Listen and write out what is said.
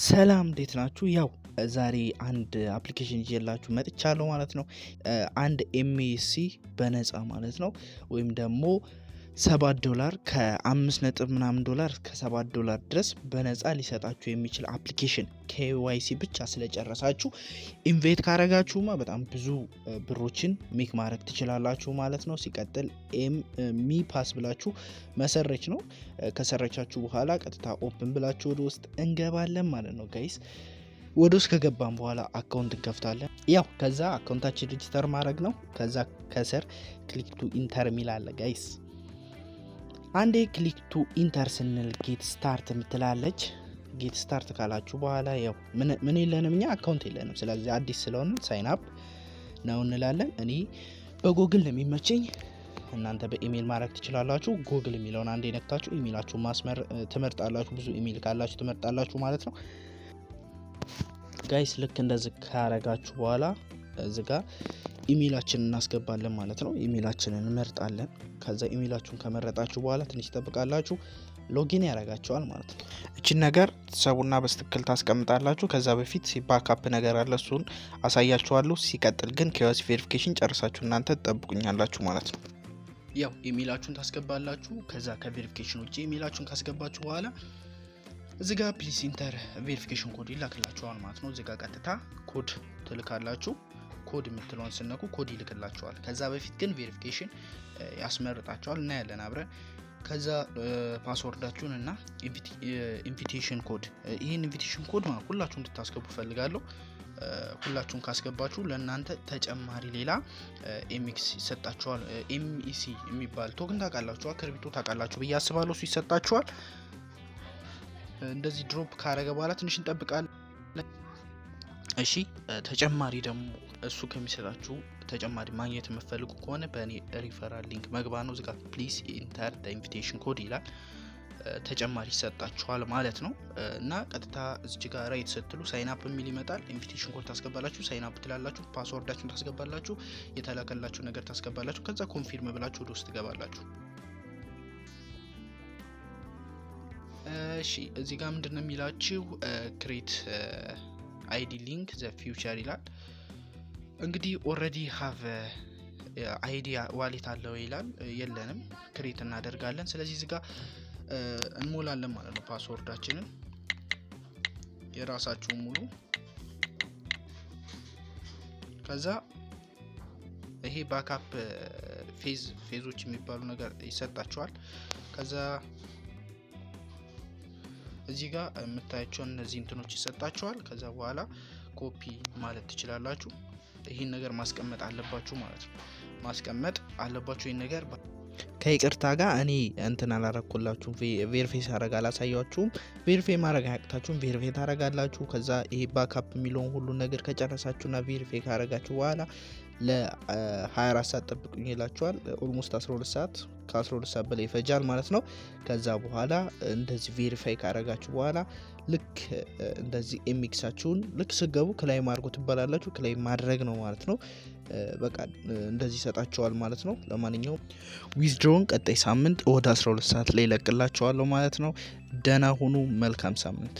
ሰላም እንዴት ናችሁ? ያው ዛሬ አንድ አፕሊኬሽን ይዤላችሁ መጥቻለሁ ማለት ነው። አንድ ኤምኤስሲ በነፃ ማለት ነው ወይም ደግሞ $7 ከ5 ነጥብ ምናምን ዶላር እስከ $7 ድረስ በነፃ ሊሰጣችሁ የሚችል አፕሊኬሽን KYC ብቻ ስለጨረሳችሁ ኢንቬት ካረጋችሁማ በጣም ብዙ ብሮችን ሜክ ማድረግ ትችላላችሁ ማለት ነው። ሲቀጥል ሚ ፓስ ብላችሁ መሰረች ነው። ከሰረቻችሁ በኋላ ቀጥታ ኦፕን ብላችሁ ወደ ውስጥ እንገባለን ማለት ነው ጋይስ። ወደ ውስጥ ከገባን በኋላ አካውንት እንከፍታለን። ያው ከዛ አካውንታችን ሬጂስተር ማድረግ ነው። ከዛ ከስር ክሊክ ቱ ኢንተር የሚል አለ ጋይስ። አንዴ ክሊክ ቱ ኢንተር ስንል ጌት ስታርት የምትላለች። ጌት ስታርት ካላችሁ በኋላ ያው ምን የለንም እኛ አካውንት የለንም። ስለዚህ አዲስ ስለሆነ ሳይን አፕ ነው እንላለን። እኔ በጎግል ነው የሚመቸኝ፣ እናንተ በኢሜል ማድረግ ትችላላችሁ። ጎግል የሚለውን አንዴ ነክታችሁ ኢሜላችሁን ማስመር ትመርጣላችሁ። ብዙ ኢሜል ካላችሁ ትመርጣላችሁ ማለት ነው ጋይስ። ልክ እንደዚህ ካረጋችሁ በኋላ እዚህ ጋር ኢሜላችንን እናስገባለን ማለት ነው። ኢሜላችንን እንመርጣለን። ከዛ ኢሜላችሁን ከመረጣችሁ በኋላ ትንሽ ትጠብቃላችሁ፣ ሎጊን ያደርጋችኋል ማለት ነው። እቺን ነገር ትሰቡና በስትክክል ታስቀምጣላችሁ። ከዛ በፊት ባክአፕ ነገር አለ፣ እሱን አሳያችኋለሁ። ሲቀጥል ግን KYC ቬሪፊኬሽን ጨርሳችሁ እናንተ ትጠብቁኛላችሁ ማለት ነው። ያው ኢሜላችሁን ታስገባላችሁ። ከዛ ከቬሪፊኬሽን ውጪ ኢሜላችሁን ካስገባችሁ በኋላ እዚህ ጋር ፕሊስ ኢንተር ቬሪፊኬሽን ኮድ ይላክላችኋል ማለት ነው። እዚህ ጋር ቀጥታ ኮድ ትልካላችሁ። ኮድ የምትለውን ስነኩ ኮድ ይልክላችኋል። ከዛ በፊት ግን ቬሪፊኬሽን ያስመርጣችኋል እና ያለን አብረን። ከዛ ፓስወርዳችሁን እና ኢንቪቴሽን ኮድ፣ ይህን ኢንቪቴሽን ኮድ ማለት ሁላችሁም እንድታስገቡ ፈልጋለሁ። ሁላችሁም ካስገባችሁ ለእናንተ ተጨማሪ ሌላ ኤምኤክስ ይሰጣችኋል። ኤምኢሲ የሚባል ቶክን ታውቃላችሁ፣ ክሪፕቶ ታውቃላችሁ ብዬ አስባለሁ። እሱ ይሰጣችኋል። እንደዚህ ድሮፕ ካረገ በኋላ ትንሽ እንጠብቃለን። እሺ ተጨማሪ ደግሞ እሱ ከሚሰጣችሁ ተጨማሪ ማግኘት የምትፈልጉ ከሆነ በእኔ ሪፈራል ሊንክ መግባት ነው። እዚጋ ፕሊስ ኢንተር ኢንቪቴሽን ኮድ ይላል። ተጨማሪ ይሰጣችኋል ማለት ነው። እና ቀጥታ እዚህ ጋር ራይት ስትሉ ሳይን አፕ የሚል ይመጣል። ኢንቪቴሽን ኮድ ታስገባላችሁ፣ ሳይን አፕ ትላላችሁ፣ ፓስወርዳችሁን ታስገባላችሁ፣ የተላከላችሁ ነገር ታስገባላችሁ። ከዛ ኮንፊርም ብላችሁ ወደ ውስጥ ትገባላችሁ። እሺ እዚህ ጋር ምንድነው የሚላችሁ ክሬት አይዲ ሊንክ ዘ ፊውቸር ይላል። እንግዲህ ኦልሬዲ ሃቭ አይዲ ዋሌት አለው ይላል። የለንም፣ ክሬት እናደርጋለን። ስለዚህ እዚህ ጋር እንሞላለን ማለት ነው። ፓስወርዳችንን የራሳችሁን ሙሉ። ከዛ ይሄ ባክአፕ ፌዞች የሚባሉ ነገር ይሰጣችኋል። ከዛ እዚህ ጋር የምታያቸው እነዚህ እንትኖች ይሰጣችኋል። ከዛ በኋላ ኮፒ ማለት ትችላላችሁ። ይህን ነገር ማስቀመጥ አለባችሁ ማለት ነው። ማስቀመጥ አለባችሁ ይህን ነገር። ከይቅርታ ጋር እኔ እንትን አላረኩላችሁም፣ ቬሪፋይ ሳረጋ አላሳያችሁም። ቬሪፋይ ማድረግ አያቅታችሁም፣ ቬሪፋይ ታረጋላችሁ። ከዛ ይሄ ባክአፕ የሚለውን ሁሉን ነገር ከጨረሳችሁና ቬሪፋይ ካረጋችሁ በኋላ ለ24 ሰዓት ጠብቁኝ ይላችኋል። ኦልሞስት 12 ሰዓት፣ ከ12 ሰዓት በላይ ይፈጃል ማለት ነው። ከዛ በኋላ እንደዚህ ቬሪፋይ ካረጋችሁ በኋላ ልክ እንደዚህ ኤምኤክሳችሁን ልክ ስገቡ ክላይም አድርጎ ትባላላችሁ። ክላይም ማድረግ ነው ማለት ነው። በቃ እንደዚህ ይሰጣችኋል ማለት ነው። ለማንኛውም ዊዝድሮውን ቀጣይ ሳምንት ወደ 12 ሰዓት ላይ ይለቅላችኋለሁ ማለት ነው። ደህና ሁኑ። መልካም ሳምንት።